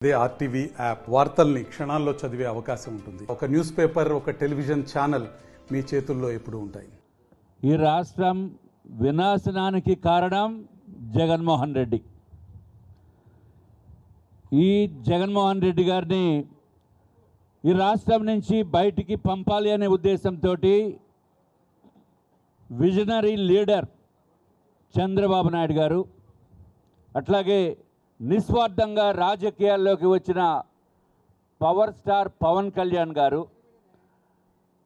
They RTV app వార్తల్ని క్షణాల్లో చదివే అవకాశం ఉంటుంది. ఒక న్యూస్ పేపర్, ఒక టెలివిజన్ ఛానల్ మీ చేతుల్లో ఎప్పుడూ ఉంటాయి. ఈ రాష్ట్రం వినాశనానికి కారణం జగన్మోహన్ రెడ్డి. ఈ జగన్మోహన్ రెడ్డి గారిని ఈ రాష్ట్రం నుంచి బయటికి పంపాలి అనే ఉద్దేశంతో విజనరీ లీడర్ చంద్రబాబు నాయుడు గారు, అట్లాగే నిస్వార్థంగా రాజకీయాల్లోకి వచ్చిన పవర్ స్టార్ పవన్ కళ్యాణ్ గారు,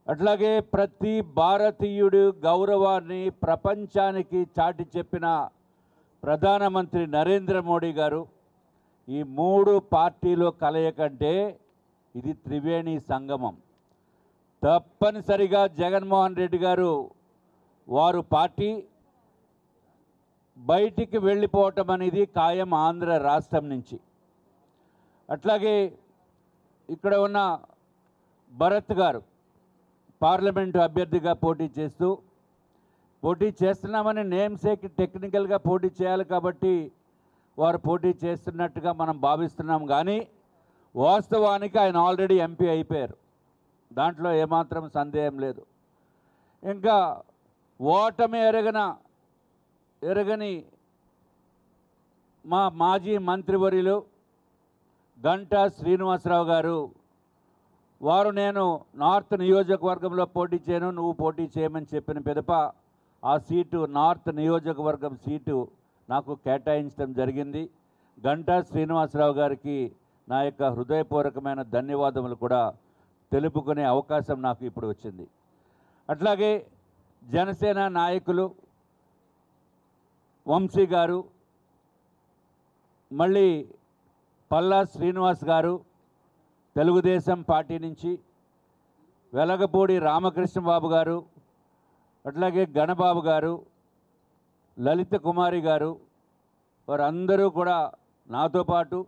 అట్లాగే ప్రతి భారతీయుడు గౌరవాన్ని ప్రపంచానికి చాటి చెప్పిన ప్రధానమంత్రి నరేంద్ర మోడీ గారు, ఈ మూడు పార్టీలు కలయికంటే ఇది త్రివేణి సంగమం. తప్పనిసరిగా జగన్మోహన్ రెడ్డి గారు వారు పార్టీ బయటికి వెళ్ళిపోవటం అనేది ఖాయం ఆంధ్ర రాష్ట్రం నుంచి. అట్లాగే ఇక్కడ ఉన్న భరత్ గారు పార్లమెంటు అభ్యర్థిగా పోటీ చేస్తున్నామని నేమ్ సేక్ టెక్నికల్గా పోటీ చేయాలి కాబట్టి వారు పోటీ చేస్తున్నట్టుగా మనం భావిస్తున్నాం. కానీ వాస్తవానికి ఆయన ఆల్రెడీ ఎంపీ అయిపోయారు, దాంట్లో ఏమాత్రం సందేహం లేదు. ఇంకా ఓటమి ఎరగని మా మాజీ మంత్రివర్యులు గంటా శ్రీనివాసరావు గారు, వారు నేను నార్త్ నియోజకవర్గంలో పోటీ చేయను, నువ్వు పోటీ చేయమని చెప్పిన పిదప ఆ సీటు నార్త్ నియోజకవర్గం సీటు నాకు కేటాయించడం జరిగింది. గంటా శ్రీనివాసరావు గారికి నా యొక్క హృదయపూర్వకమైన ధన్యవాదములు కూడా తెలుపుకునే అవకాశం నాకు ఇప్పుడు వచ్చింది. అట్లాగే జనసేన నాయకులు వంశీ గారు, మళ్ళీ పల్లా శ్రీనివాస్ గారు తెలుగుదేశం పార్టీ నుంచి, వెలగపూడి రామకృష్ణ బాబు గారు, అట్లాగే గణబాబు గారు, లలిత కుమారి గారు, వారందరూ కూడా నాతో పాటు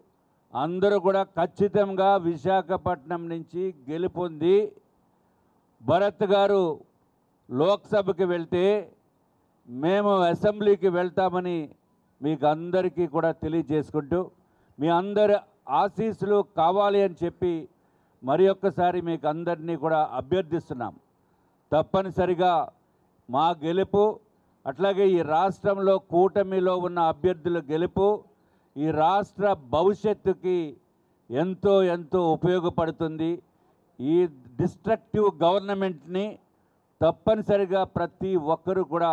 అందరూ కూడా ఖచ్చితంగా విశాఖపట్నం నుంచి గెలుపొంది భరత్ గారు లోక్సభకి వెళ్తే మేము అసెంబ్లీకి వెళ్తామని మీకు అందరికీ కూడా తెలియజేసుకుంటూ మీ అందరి ఆశీస్సులు కావాలి అని చెప్పి మరి ఒక్కసారి మీకు అందరినీ కూడా అభ్యర్థిస్తున్నాం. తప్పనిసరిగా మా గెలుపు, అట్లాగే ఈ రాష్ట్రంలో కూటమిలో ఉన్న అభ్యర్థుల గెలుపు ఈ రాష్ట్ర భవిష్యత్తుకి ఎంతో ఎంతో ఉపయోగపడుతుంది. ఈ డిస్ట్రక్టివ్ గవర్నమెంట్ని తప్పనిసరిగా ప్రతి ఒక్కరూ కూడా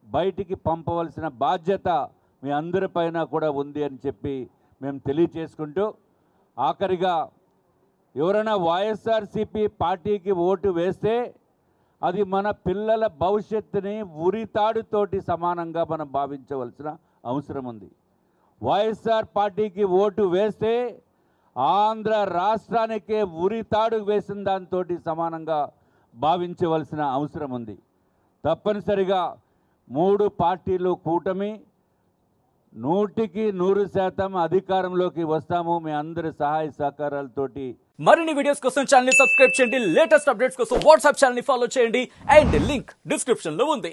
బయటికి పంపవలసిన బాధ్యత మీ అందరిపైన కూడా ఉంది అని చెప్పి మేము తెలియచేసుకుంటూ, ఆఖరిగా ఎవరైనా వైఎస్ఆర్సీపీ పార్టీకి ఓటు వేస్తే అది మన పిల్లల భవిష్యత్తుని ఉరితాడుతోటి సమానంగా మనం భావించవలసిన అవసరం ఉంది. వైఎస్ఆర్ పార్టీకి ఓటు వేస్తే ఆంధ్ర రాష్ట్రానికే ఉరితాడు వేసిన దాంతో సమానంగా భావించవలసిన అవసరం ఉంది. తప్పనిసరిగా మూడు పార్టీలు కూటమి 100% అధికారంలోకి వస్తాము. మీ అందరి సహాయ సహకారాలతోటి. మరిన్ని వీడియోస్ కోసం ఛానల్ ని సబ్స్క్రైబ్ చేయండి, లేటెస్ట్ అప్డేట్స్ కోసం వాట్సాప్ ఛానల్ ని ఫాలో చేయండి అండ్ లింక్ డిస్క్రిప్షన్ లో ఉంది.